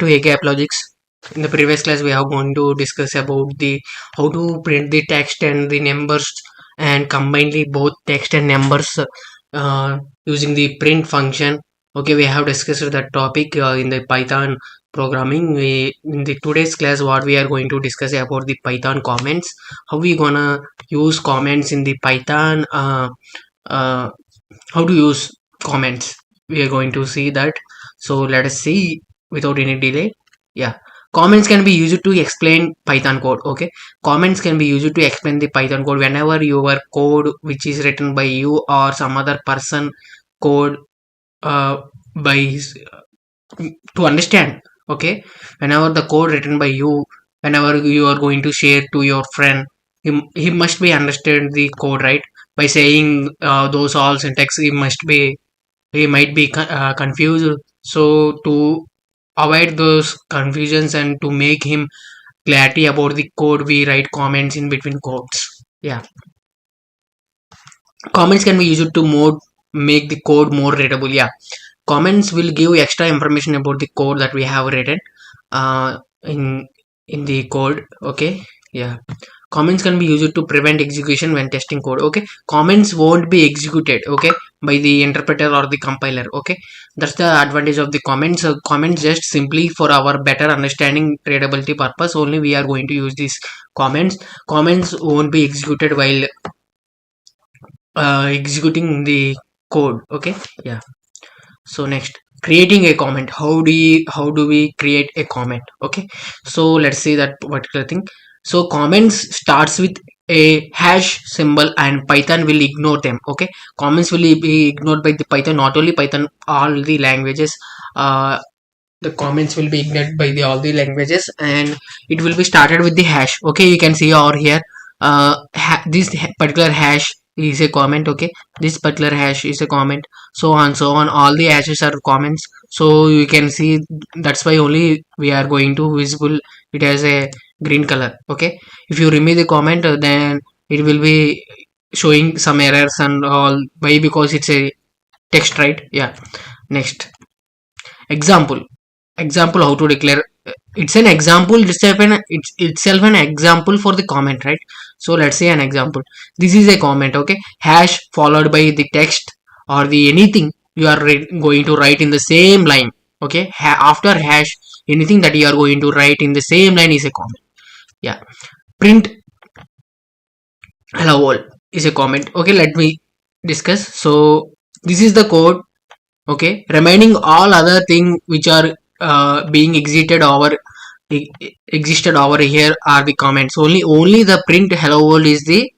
to AGAP Logics. In the previous class, we are going to discuss about the how to print the text and the numbers and combine the both text and numbers using the print function. Okay, we have discussed that topic in the Python programming. We in the today's class, what we are going to discuss about the Python comments. How we gonna use comments in the Python? Uh, how to use comments? We are going to see that. So let us see without any delay. Yeah, comments can be used to explain Python code. Okay, comments can be used to explain the Python code whenever your code which is written by you or some other person code uh, by to understand. Okay, whenever the code written by you, whenever you are going to share to your friend, he must be understand the code, right? By saying those all syntax, he might be confused. So to avoid those confusions and to make him clarity about the code, we write comments in between codes. Yeah, comments can be used to make the code more readable. Yeah, comments will give extra information about the code that we have written uh, in in the code. Okay, yeah, comments can be used to prevent execution when testing code. Okay, comments won't be executed, okay, by the interpreter or the compiler. Okay, that's the advantage of the comments. Comments just simply for our better understanding readability purpose only we are going to use these comments. Comments won't be executed while executing the code. Okay, yeah. So next, creating a comment. How do we create a comment? Okay, so let's see that particular thing. So comments starts with a hash symbol and Python will ignore them. Okay, comments will be ignored by the Python, not only Python, all the languages. The comments will be ignored by the all the languages and it will be started with the hash. Okay, you can see over here this particular hash is a comment. Okay, this particular hash is a comment, so on so on, all the hashes are comments. So you can see that's why only we are going to visible it as a green color. Okay, if you remove the comment then it will be showing some errors and all. Why? Because it's a text, right? Yeah. Next, example. Example how to declare. It's an example it's itself an example for the comment, right? So let's say an example. This is a comment. Okay, hash followed by the text or the anything you are going to write in the same line. Okay, after hash, anything that you are going to write in the same line is a comment. Yeah, print hello world is a comment. Okay, let me discuss. So this is the code. Okay, remaining all other thing which are being existed over here are the comments. Only the print hello world is the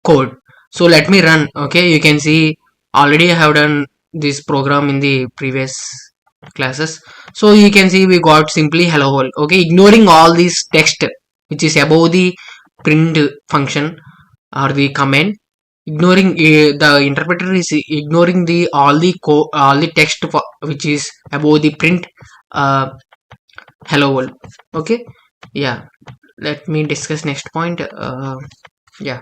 code. So let me run. Okay, you can see already I have done this program in the previous classes. So you can see we got simply hello world. Okay, ignoring all this text which is above the print function or the comment, ignoring the interpreter is ignoring the all the text which is above the print hello world. Okay, yeah, let me discuss next point. Yeah,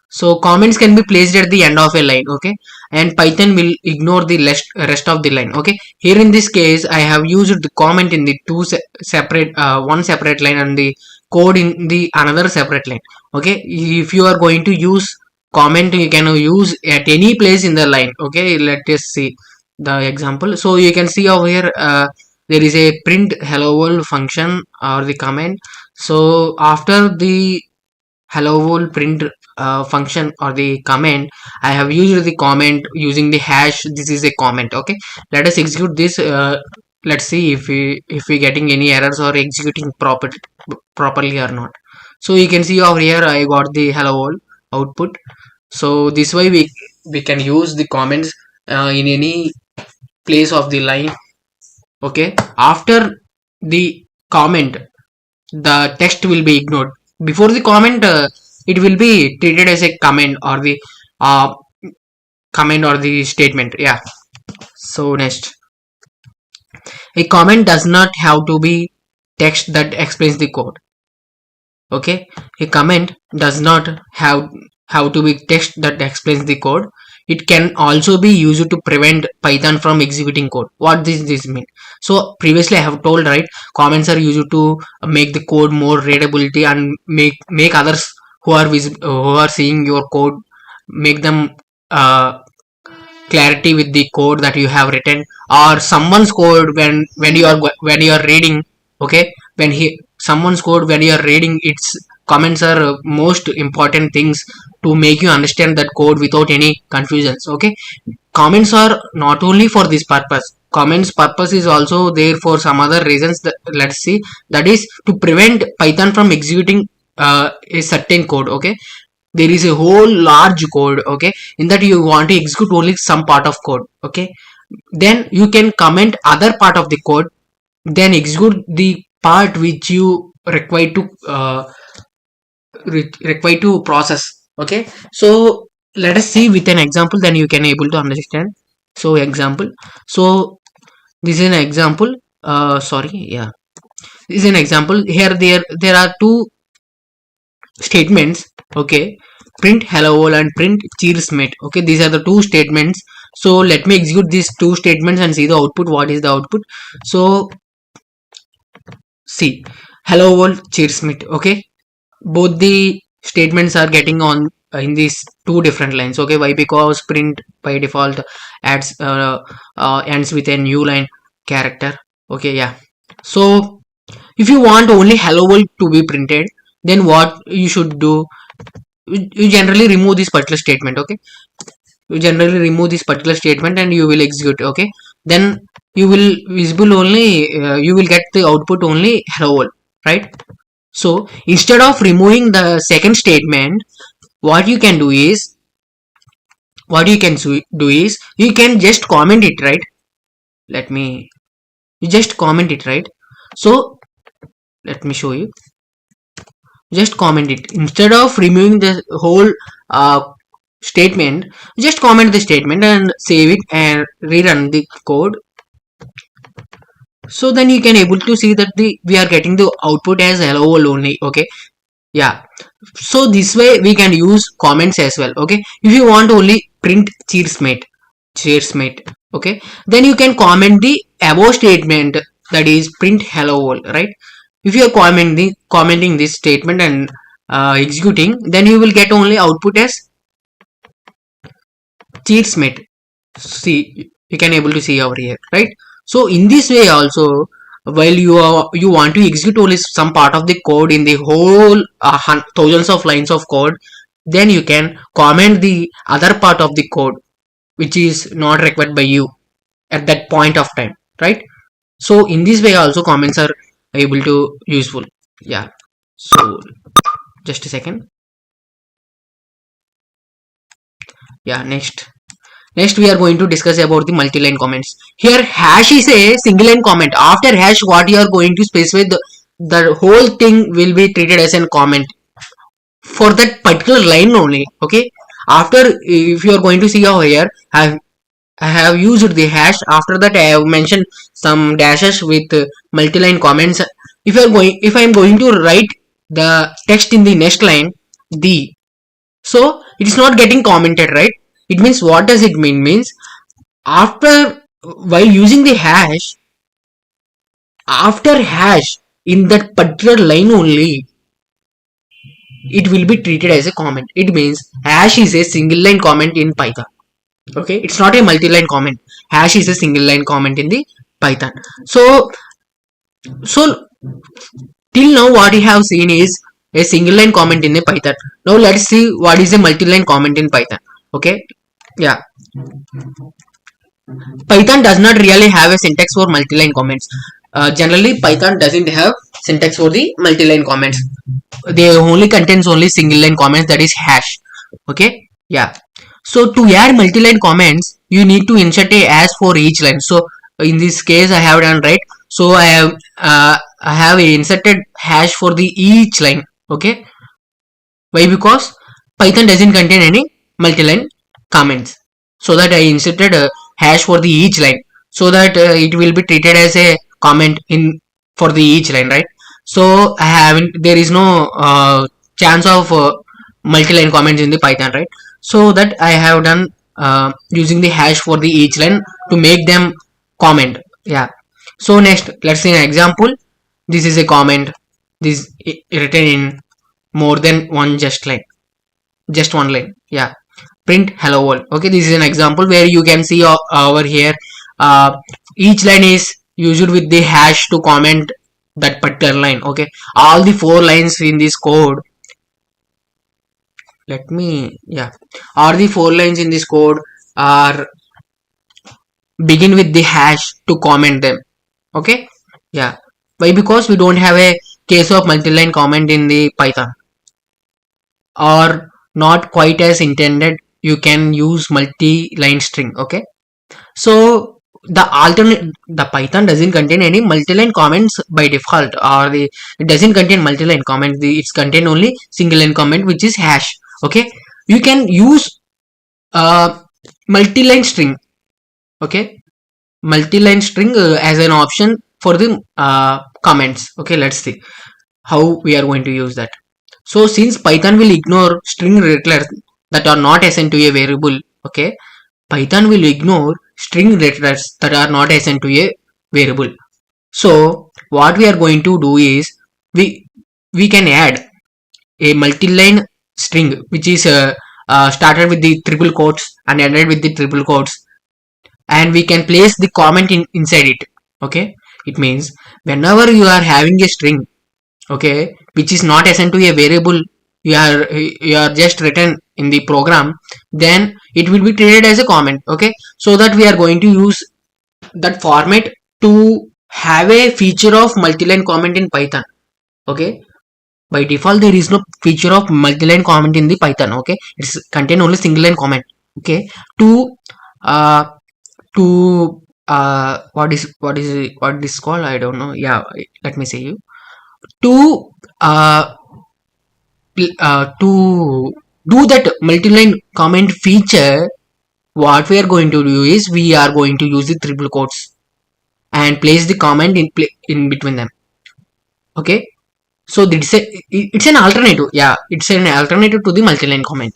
so comments can be placed at the end of a line. Okay, and Python will ignore the rest of the line. Okay, here in this case I have used the comment in the separate one separate line and the code in the another separate line. Okay, if you are going to use comment, you can use at any place in the line. Okay, let us see the example. So you can see over here there is a print hello world function or the comment. So after the hello world print function or the comment, I have used the comment using the hash. This is a comment. Okay, let us execute this. Let's see if we getting any errors or executing properly or not. So you can see over here I got the hello world output. So this way we can use the comments in any place of the line. Okay, after the comment the text will be ignored. Before the comment it will be treated as a uh, comment or the statement. Yeah. So next, a comment does not have to be text that explains the code. Okay, a comment does not have to be text that explains the code. It can also be used to prevent Python from executing code. What does this mean? So previously I have told, right, comments are used to make the code more readability and make others who are seeing your code, make them uh, clarity with the code that you have written, or someone's code when you are reading. Okay, when he someone's code when you are reading, its comments are most important things to make you understand that code without any confusions. Okay, comments are not only for this purpose. Comments purpose is also there for some other reasons that, let's see, that is to prevent Python from executing a certain code. Okay, there is a whole large code, okay, in that you want to execute only some part of code. Okay, then you can comment other part of the code, then execute the part which you require to process. Okay, so let us see with an example, then you can able to understand. So example, so this is an example. Sorry, yeah, this is an example. Here there are two statements. Okay, print hello world and print cheers mate. Okay, these are the two statements. So let me execute these two statements and see the output. What is the output? So see, hello world, cheers mate. Okay, both the statements are getting on in these two different lines. Okay, why? Because print by default adds ends with a new line character. Okay, yeah. So if you want only hello world to be printed, then what you should do, you generally remove this particular statement. Okay, you generally remove this particular statement and you will execute. Okay, then you will visible only you will get the output only hello world, right? So instead of removing the second statement, what you can do is you can just comment it, right? Let me You just comment it, right? So let me show you. Just comment it instead of removing the whole uh, statement. Just comment the statement and save it and rerun the code. So then you can able to see that we are getting the output as hello world only. Okay, yeah. So this way we can use comments as well. Okay, if you want only print cheers mate, okay, then you can comment the above statement, that is print hello world, right? If you are commenting this statement and executing, then you will get only output as cheers mate. See, you can able to see over here, right? So in this way also, while you want to execute only some part of the code in the whole thousands of lines of code, then you can comment the other part of the code which is not required by you at that point of time, right? So in this way also comments are able to useful. Yeah, so just a second. Yeah, next we are going to discuss about the multi-line comments. Here hash is a single line comment. After hash, what you are going to specify, the whole thing will be treated as a comment for that particular line only. Okay, after, if you are going to see over here, I have used the hash. After that I have mentioned some dashes with multi-line comments. If I am going to write the text in the next line, the, so it is not getting commented, right? It means, what does it mean? Means after, while using the hash, after hash in that particular line only, it will be treated as a comment. It means hash is a single line comment in Python. Okay, it's not a multi-line comment. Hash is a single line comment in the Python. So till now what we have seen is a single line comment in the Python. Now let's see what is a multi-line comment in Python. Okay, yeah. Python does not really have a syntax for multi-line comments. Generally Python doesn't have syntax for the multi-line comments. They only contains only single line comments, that is hash. Okay, yeah. So to add multi-line comments, you need to insert a hash for each line. So in this case I have done, right? So I have inserted hash for the each line. Okay, why? Because Python doesn't contain any multi-line comments, so that I inserted a hash for the each line, so that it will be treated as a comment in for the each line, right? So I haven't, there is no chance of multi-line comments in the Python, right? So that I have done using the hash for the each line to make them comment. Yeah. So next, let's see an example. This is a comment. This is written in more than one just one line. Yeah, print hello world. Okay, this is an example where you can see over here. Each line is used with the hash to comment that particular line. Okay, all the 4 lines in this code. Let me, yeah, all the 4 lines in this code are begin with the hash to comment them. Okay, yeah. Why? Because we don't have a case of multi-line comment in the Python, or not quite as intended. You can use multi-line string. Okay, so the Python doesn't contain any multi-line comments by default, or it doesn't contain multi-line comments. It's contain only single line comment, which is hash. Okay, you can use multi-line string. Okay, multi-line string as an option for the comments. Okay, let's see how we are going to use that. So since Python will ignore string returns that are not assigned to a variable, okay, Python will ignore string returns that are not assigned to a variable. So what we are going to do is we can add a multi-line string which is started with the triple quotes and ended with the triple quotes, and we can place the comment inside it. Okay, it means whenever you are having a string, okay, which is not assigned to a variable, you are just written in the program, then it will be treated as a comment. Okay, so that we are going to use that format to have a feature of multi-line comment in Python. Okay, by default there is no feature of multi-line comment in the Python. Okay, it's contain only single line comment. Okay, to uh to what is called, I don't know. Yeah, let me say you to uh to do that multi-line comment feature. What we are going to do is we are going to use the triple quotes and place the comment in between them. Okay, so it's an alternative. Yeah, it's an alternative to the multi-line comment.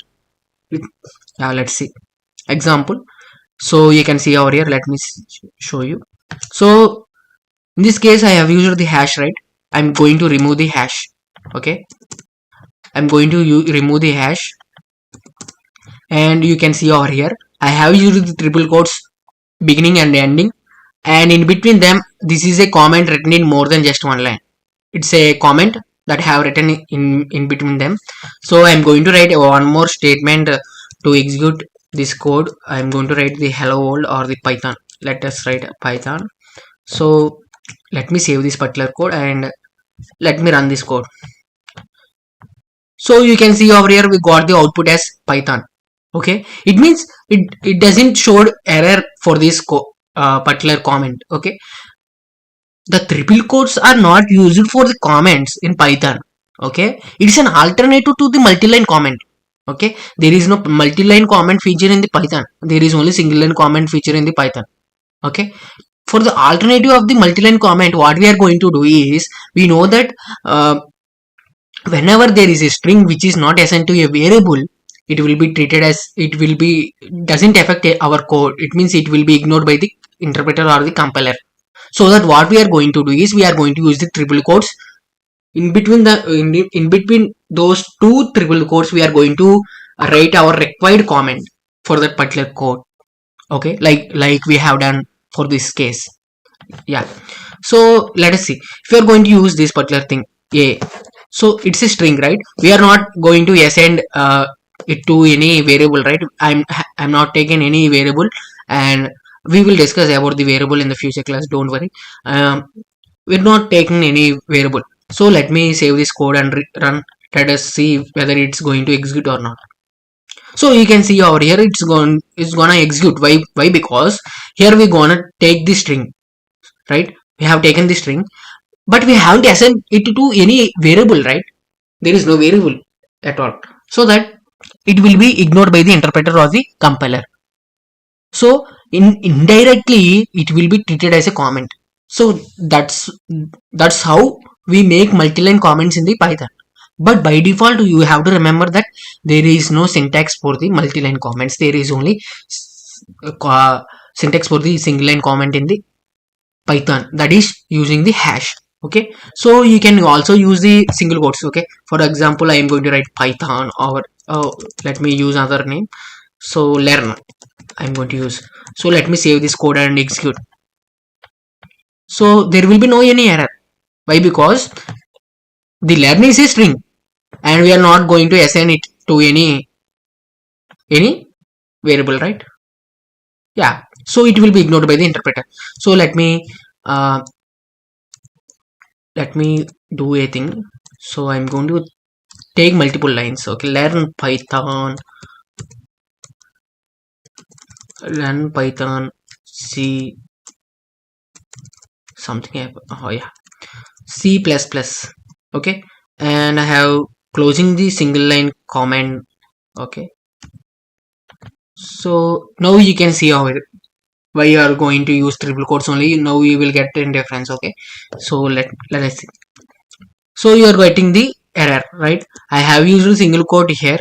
Yeah, let's see example. So you can see over here, let me show you. So in this case I have used the hash, right? I'm going to remove the hash. Okay, I'm going to remove the hash, and you can see over here I have used the triple quotes beginning and ending, and in between them this is a comment written in more than just one line. It's a comment that I have written in between them. So I'm going to write one more statement to execute this code. I'm going to write the hello world or the Python. Let us write Python. So let me save this particular code and let me run this code. So you can see over here we got the output as Python. Okay, it means it doesn't show error for this particular comment. Okay, the triple quotes are not used for the comments in Python. Okay, it's an alternative to the multi-line comment. Okay, there is no multi-line comment feature in the Python. There is only single line comment feature in the Python. Okay, for the alternative of the multi-line comment, what we are going to do is we know that whenever there is a string which is not assigned to a variable, it will be treated as it will be doesn't affect our code. It means it will be ignored by the interpreter or the compiler. So that what we are going to do is we are going to use the triple quotes in between in between those two triple quotes. We are going to write our required comment for that particular code. Okay, like we have done for this case. Yeah, so let us see if you are going to use this particular thing a. So it's a string, right? We are not going to assign it to any variable, right? I'm not taking any variable, and we will discuss about the variable in the future class, don't worry. We're not taking any variable. So let me save this code and run. Let us see whether it's going to execute or not. So you can see over here it's gonna execute. Why? Because here we're gonna take the string, right? We have taken the string, but we haven't assigned it to any variable, right? There is no variable at all, so that it will be ignored by the interpreter or the compiler. So indirectly it will be treated as a comment. So that's how we make multi-line comments in the Python. But by default you have to remember that there is no syntax for the multi-line comments. There is only syntax for the single line comment in the Python, that is using the hash. Okay, so you can also use the single quotes. Okay, for example, I am going to write Python, or let me use another name. So learn I'm going to use. So let me save this code and execute. So there will be no any error. Why? Because the learn is a string and we are not going to assign it to any variable, right? Yeah, so it will be ignored by the interpreter. So uh, let me do a thing. So I'm going to take multiple lines. Okay, learn Python C something. Oh yeah, C plus plus. Okay, and I have closing the single line comment. Okay, so now you can see how why you are going to use triple quotes only. Now we will get in difference. Okay, so let us see. So you are getting the error, right? I have used a single quote here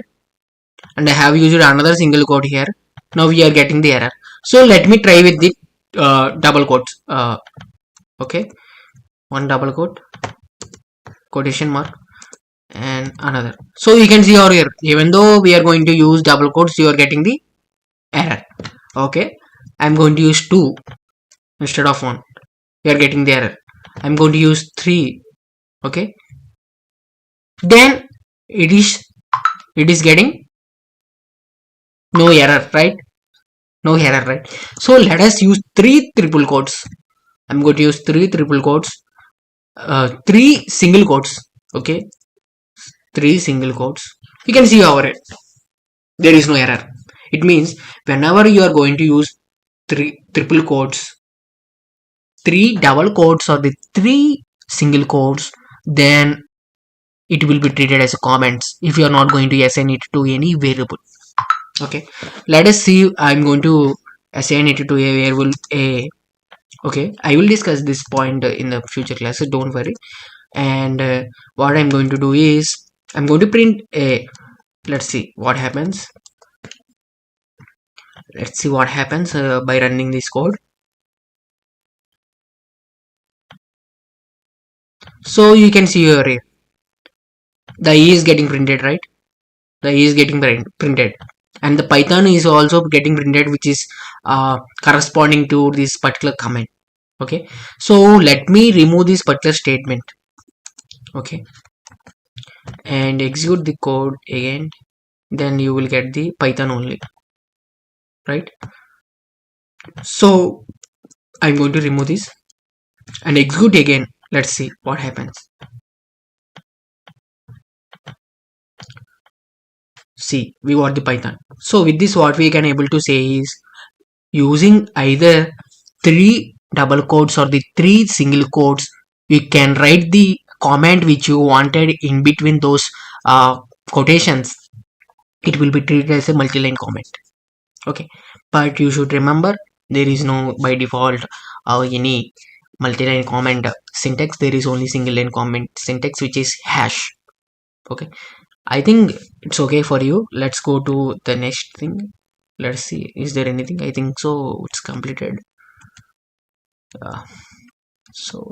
and I have used another single quote here. Now we are getting the error. So let me try with the double quotes. Okay, one double quote, quotation mark, and another. So you can see over here, even though we are going to use double quotes, you are getting the error. Okay, I'm going to use 2 instead of 1. You are getting the error. I'm going to use 3. Okay, then it is getting no error, right? No error, right? So let us use 3 triple quotes. I'm going to use 3 triple quotes, 3 single quotes. Okay, 3 single quotes. You can see over it, there is no error. It means whenever you are going to use 3 triple quotes, 3 double quotes, or the 3 single quotes, then it will be treated as a comments if you are not going to assign it to any variable. Okay, let us see. I'm going to assign it to a variable a. Okay, I will discuss this point in the future classes, don't worry. And what I'm going to do is I'm going to print a. Let's see what happens. Let's see what happens by running this code. So you can see here the E is getting printed, right? The E is getting printed, and the Python is also getting printed, which is corresponding to this particular comment. Okay, so let me remove this particular statement. Okay, and execute the code again, then you will get the Python only, right? So I'm going to remove this and execute again. Let's see what happens. See, we got the Python. So with this, what we can able to say is using either 3 double quotes or the 3 single quotes, you can write the comment which you wanted in between those quotations. It will be treated as a multi-line comment. Okay, but you should remember there is no by default any multi-line comment syntax. There is only single line comment syntax, which is hash. Okay, I think it's okay for you. Let's go to the next thing. Let's see, is there anything? I think so it's completed. So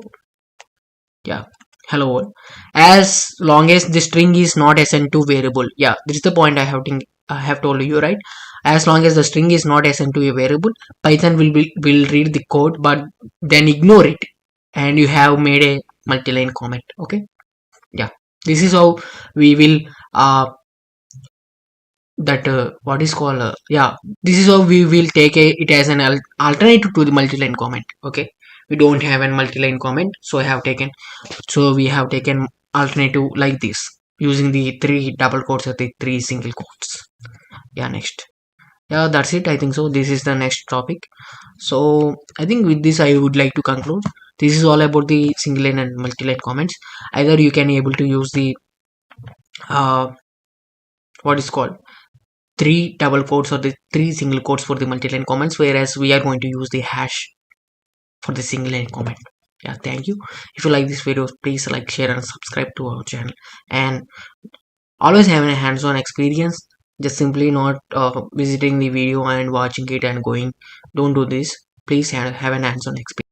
yeah, hello all. As long as the string is not assigned to variable, yeah, this is the point I have told you, right? As long as the string is not assigned to a variable, Python will read the code but then ignore it, and you have made a multi-line comment. Okay, yeah, this is how we will what is called yeah, this is how we will take it as an alternative to the multi-line comment. Okay, we don't have a multi-line comment, so we have taken alternative like this, using the 3 double quotes or the 3 single quotes. Yeah, next. Yeah, that's it. I think so this is the next topic. So I think with this I would like to conclude. This is all about the single line and multi-line comments. Either you can able to use the what is called 3 double quotes or the 3 single quotes for the multi-line comments, whereas we are going to use the hash for the single line comment. Yeah, thank you. If you like this video, please like, share and subscribe to our channel, and always have a hands-on experience. Just simply not visiting the video and watching it and going. Don't do this. Please have an hands-on experience.